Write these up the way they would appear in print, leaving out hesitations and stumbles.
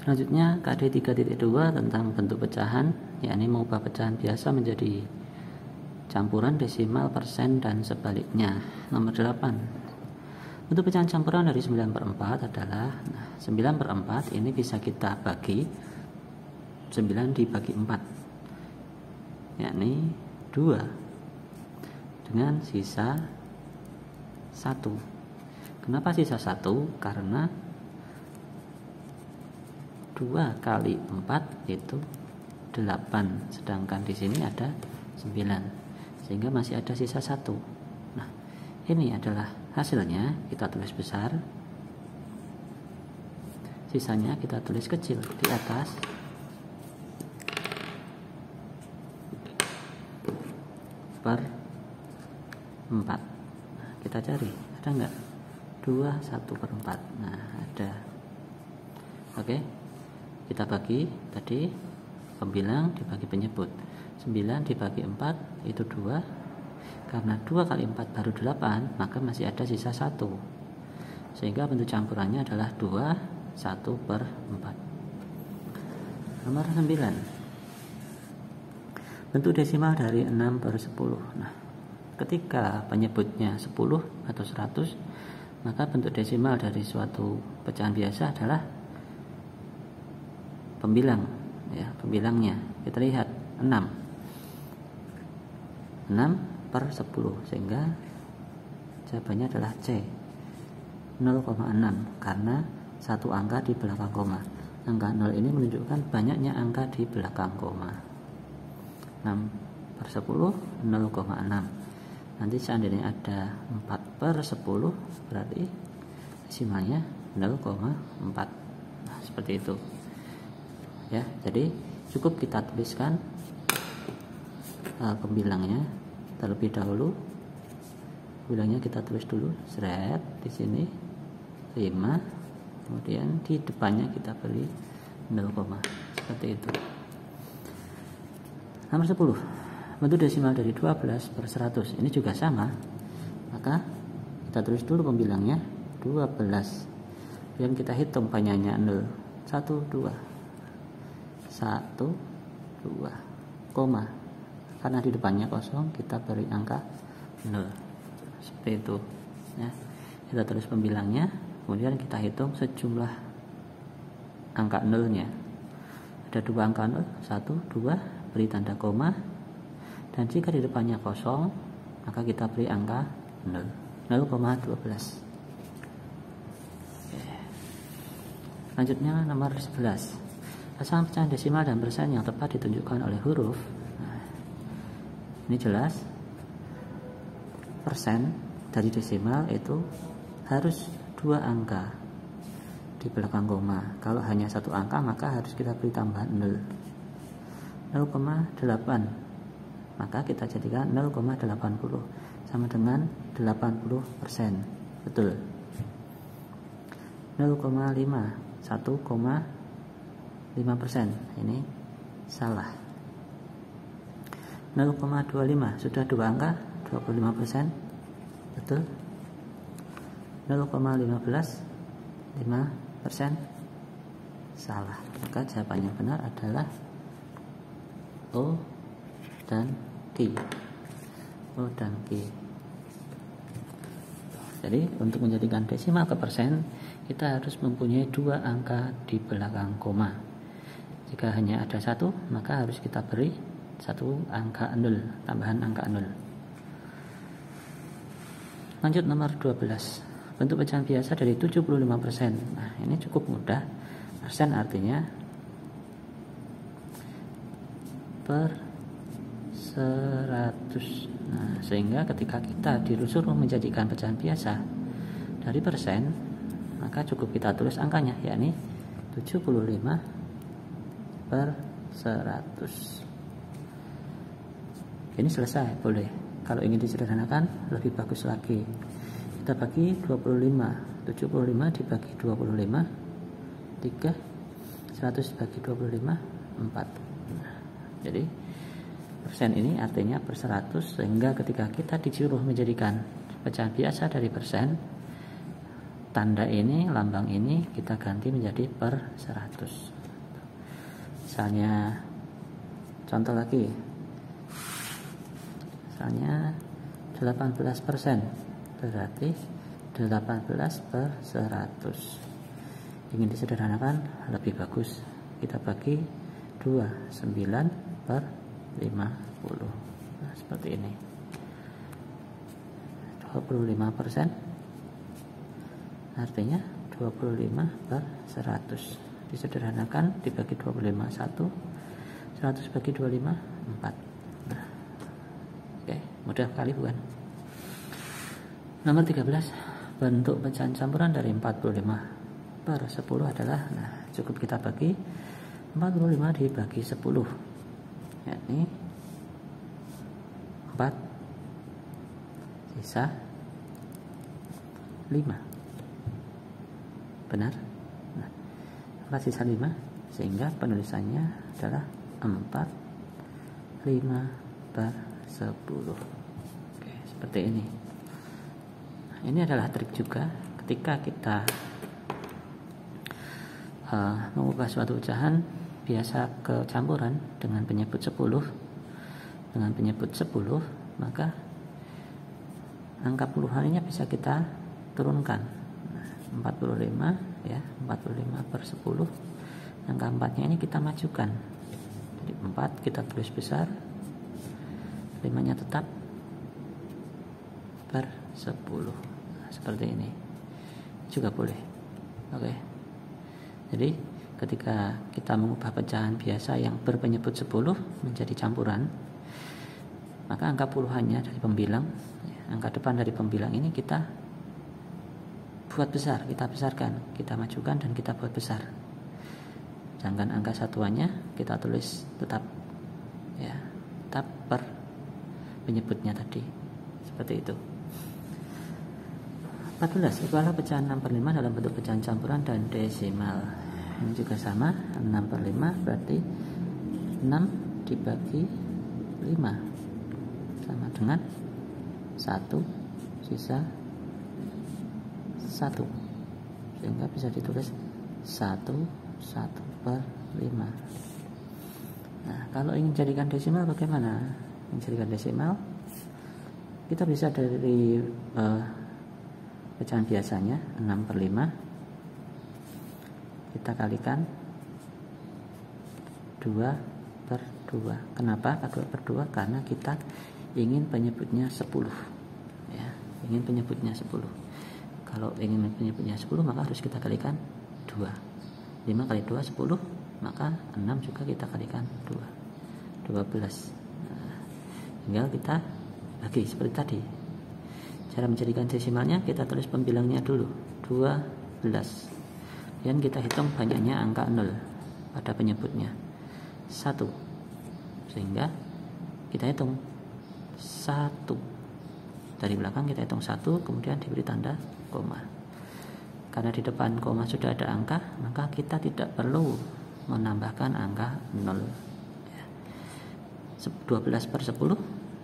Selanjutnya KD 3.2 tentang bentuk pecahan, yakni mengubah pecahan biasa menjadi campuran desimal, persen, dan sebaliknya. Nomor 8. Bentuk pecahan campuran dari 9/4 adalah 9/4 ini bisa kita bagi 9 dibagi 4, yakni 2 dengan sisa 1. Kenapa sisa 1? Karena 2 kali 4 itu 8, sedangkan di sini ada 9, sehingga masih ada sisa 1. Nah, ini adalah hasilnya, kita tulis besar, sisanya kita tulis kecil di atas. Per 4. Nah, kita cari, ada enggak? 2 1/4. Nah, ada. Oke, kita bagi tadi pembilang dibagi penyebut. 9 dibagi 4 itu 2. Karena 2 kali 4 baru 8, maka masih ada sisa 1, sehingga bentuk campurannya adalah 2 1/4. Nomor 9. Bentuk desimal dari 6/10. Nah, ketika penyebutnya 10 atau 100, maka bentuk desimal dari suatu pecahan biasa adalah pembilang, ya, pembilangnya. Kita lihat 6/10, sehingga jawabannya adalah C, 0,6, karena satu angka di belakang koma. Angka 0 ini menunjukkan banyaknya angka di belakang koma. 6/10 0,6. Nanti seandainya ada 4/10, berarti desimalnya 0,4. Nah, seperti itu ya. Jadi cukup kita tuliskan pembilangnya terlebih dahulu. Bilangnya kita tulis dulu, seret di sini 5, kemudian di depannya kita beri 0, seperti itu. Nomor 10. Bentuk desimal dari 12/100. Ini juga sama, maka kita tulis dulu pembilangnya 12, kemudian kita hitung banyaknya 0, 1 2 1 2, koma, karena di depannya kosong kita beri angka 0, seperti itu ya. Kita tulis pembilangnya, kemudian kita hitung sejumlah angka 0-nya. Ada 2 angka 0, 1 2, beri tanda koma, dan jika di depannya kosong maka kita beri angka 0, 0,12. Oke. Selanjutnya nomor 11. Pasangan pecahan desimal dan persen yang tepat ditunjukkan oleh huruf. Nah, ini jelas persen dari desimal itu harus 2 angka di belakang koma. Kalau hanya 1 angka maka harus kita beri tambahan 0. 0,8, maka kita jadikan 0,80 sama dengan 80%. Betul. 0,5 1,5%, ini salah. 0,25 sudah 2 angka, 25%. Betul. 0,15 5%, salah. Maka jawaban yang benar adalah O dan Q. O dan Q. Jadi untuk menjadikan desimal ke persen, kita harus mempunyai 2 angka di belakang koma. Jika hanya ada 1, maka harus kita beri 1 angka 0, tambahan angka 0. Lanjut nomor 12. Bentuk pecahan biasa dari 75%. Nah, ini cukup mudah. Persen artinya per 100. Nah, sehingga ketika kita disuruh menjadikan pecahan biasa dari persen, maka cukup kita tulis angkanya, yakni 75/100. Ini selesai, boleh. Kalau ingin disederhanakan lebih bagus lagi. Kita bagi 25, 75 dibagi 25, 3, 100 dibagi 25, 4. Nah, jadi persen ini artinya per 100, sehingga ketika kita disuruh menjadikan pecahan biasa dari persen, tanda ini, lambang ini kita ganti menjadi per 100. Misalnya contoh lagi, misalnya 18%, berarti 18 per 100. Ingin disederhanakan lebih bagus, kita bagi 2, 9 per 50. Nah, seperti ini. 25% artinya 25 per 100. Disederhanakan, dibagi 25, 1. 100 bagi 25, 4. Nah, oke, mudah sekali bukan? Nomor 13, bentuk pecahan campuran dari 45 per 10 adalah, nah cukup kita bagi 45 dibagi 10, yakni 4, sisa 5. Benar? Nah, 4 sisa 5, sehingga penulisannya adalah 4, 5 per 10. Oke, seperti ini. Nah, ini adalah trik juga ketika kita mengubah suatu pecahan biasa ke campuran dengan penyebut 10. Dengan penyebut 10, maka angka puluhannya bisa kita turunkan. 45 ya, 45 per 10. Angka 4-nya ini kita majukan. Jadi 4 kita tulis besar, 5-nya tetap per 10. Nah, seperti ini juga boleh. Oke. Jadi ketika kita mengubah pecahan biasa yang berpenyebut 10 menjadi campuran, maka angka puluhannya dari pembilang, angka depan dari pembilang ini kita buat besar, kita besarkan, kita majukan dan kita buat besar. Sedangkan angka satuannya kita tulis tetap ya, tetap per penyebutnya tadi. Seperti itu. 14, ikulah pecahan 6 per 5 dalam bentuk pecahan campuran dan desimal. Ini juga sama, 6 per 5 berarti 6 dibagi 5 sama dengan 1 sisa 1, sehingga bisa ditulis 1 per 5. Nah, kalau ingin jadikan desimal bagaimana? Menjadikan desimal kita bisa dari pecahan biasanya 6 per 5 kita kalikan 2 per 2. Kenapa 2 per 2? Karena kita ingin penyebutnya 10 ya, ingin penyebutnya 10. Kalau ingin penyebutnya 10 maka harus kita kalikan 2. 5 kali 2 10, maka 6 juga kita kalikan 2, 12. Nah, tinggal kita bagi seperti tadi. Cara menjadikan desimalnya, kita tulis pembilangnya dulu 12, dan kita hitung banyaknya angka 0 pada penyebutnya 1, sehingga kita hitung 1 dari belakang, kita hitung 1, kemudian diberi tanda koma. Karena di depan koma sudah ada angka, maka kita tidak perlu menambahkan angka 0 ya. 12 per 10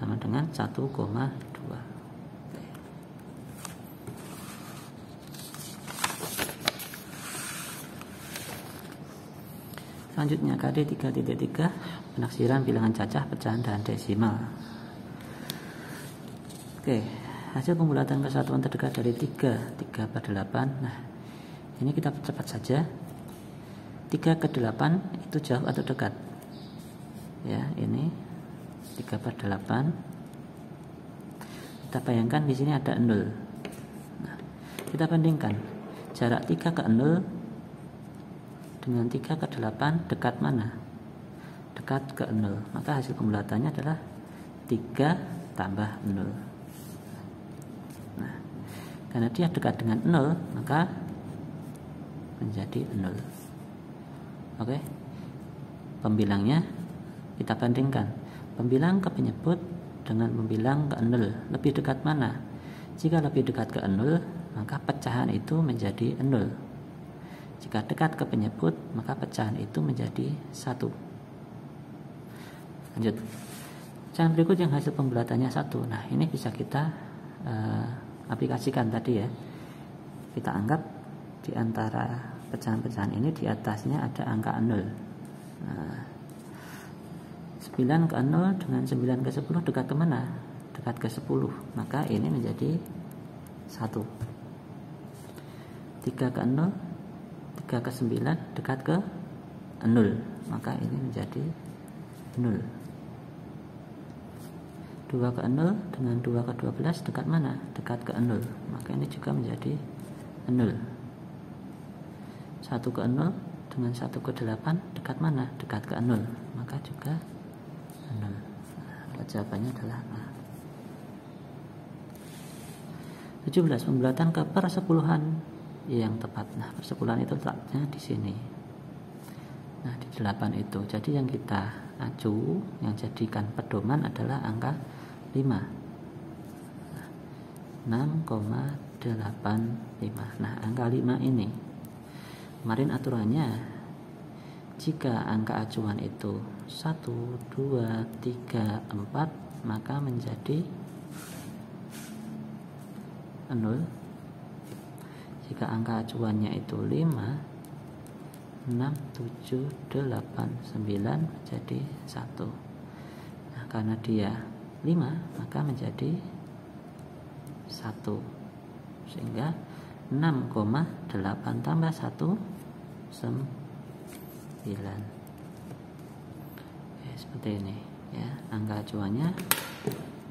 sama dengan 1,2. Selanjutnya KD 3.3, penaksiran bilangan cacah, pecahan dan desimal. Oke, hasil pembulatan kesatuan terdekat dari 3 per 8. Nah, ini kita cepat saja. 3 ke 8 itu jauh atau dekat? Ya, ini 3 per 8. Kita bayangkan di sini ada 0. Nah, kita bandingkan jarak 3 ke 0 dengan 3 ke 8 dekat mana? Dekat ke 0. Maka hasil pembulatannya adalah 3 tambah 0. Nah, karena dia dekat dengan 0, maka menjadi 0. Oke. Pembilangnya kita bandingkan. Pembilang ke penyebut dengan pembilang ke 0, lebih dekat mana? Jika lebih dekat ke 0, maka pecahan itu menjadi 0. Jika dekat ke penyebut, maka pecahan itu menjadi 1. Lanjut. Pecahan berikut yang hasil pembulatannya 1. Nah, ini bisa kita aplikasikan tadi ya. kita anggap di antara pecahan-pecahan ini di atasnya ada angka 0. Nah, 9 ke 0 dengan 9 ke 10 dekat ke mana? Dekat ke 10, maka ini menjadi 1. 3 ke 0, 3 ke 9 dekat ke 0, maka ini menjadi 0. 2 ke 0 dengan 2 ke 12 dekat mana? Dekat ke 0, maka ini juga menjadi 0. 1 ke 0 dengan 1 ke 8 dekat mana? Dekat ke 0, maka juga 0. Nah, jawabannya adalah A. 17. Pembulatan ke persepuluhan yang tepat. Nah, persepuluhan itu letaknya di sini. Nah, di 8 itu. Jadi yang kita acu, yang jadikan pedoman adalah angka 5. 6,85. Nah, angka 5 ini kemarin aturannya, jika angka acuan itu 1, 2, 3, 4, maka menjadi 0. Jika angka acuannya itu 5, 6, 7, 8, 9 menjadi 1. Nah, karena dia 5, maka menjadi 1. Sehingga 6,8 tambah 1, 9. Oke, seperti ini ya, angka acuannya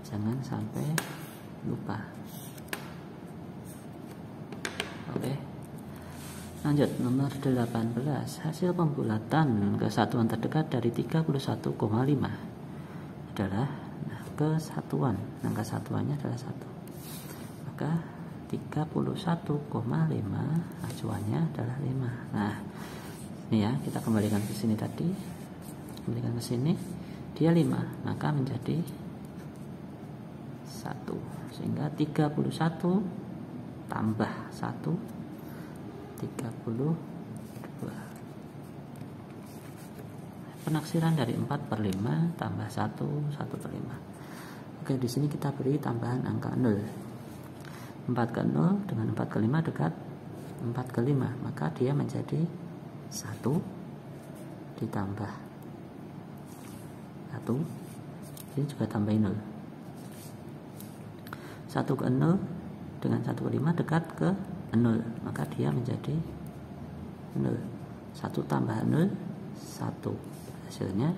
jangan sampai lupa. Oke, lanjut nomor 18. Hasil pembulatan kesatuan terdekat dari 31,5 adalah kesatuan. Angka satuannya adalah 1. Maka 31,5 acuannya adalah 5. Nah, ini ya, kita kembalikan ke sini tadi. Kembalikan ke sini. Dia 5, maka menjadi 1. Sehingga 31 tambah 1, 32. Penaksiran dari 4/5 tambah 1, 1/5. Oke, di sini kita beri tambahan angka 0. 4 ke 0 dengan 4 ke 5 dekat 4 ke 5, maka dia menjadi 1 ditambah 1, ini juga tambah 0. 1 ke 0 dengan 1 ke 5 dekat ke 0, maka dia menjadi 0. 1 tambah 0, 1. Hasilnya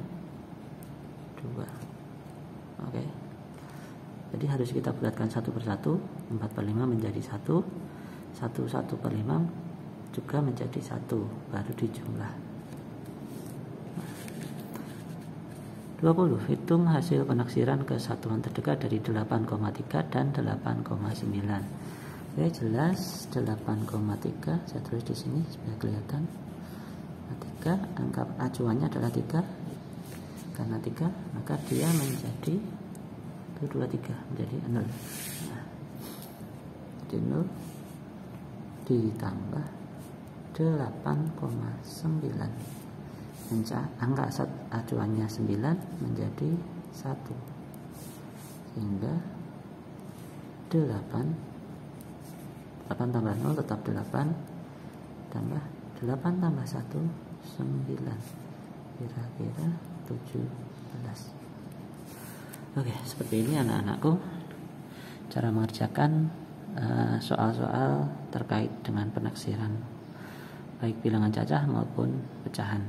2. Oke. Jadi harus kita bulatkan satu persatu. 4/5 menjadi 1, 1/5 juga menjadi 1, baru dijumlah. 20. Hitung hasil penaksiran kesatuan terdekat dari 8,3 dan 8,9. Oke, jelas 8,3 saya tulis di sini supaya kelihatan. 3, angka acuannya adalah 3. Karena 3, maka dia menjadi 23 menjadi 0. Nah, jadi 0 ditambah 8,9. Angka acuannya 9 menjadi 1. Sehingga 8 tambah 0 tetap 8, tambah 8 tambah 1, 9. Kira-kira 17. Oke, seperti ini anak-anakku cara mengerjakan soal-soal terkait dengan penaksiran baik bilangan cacah maupun pecahan.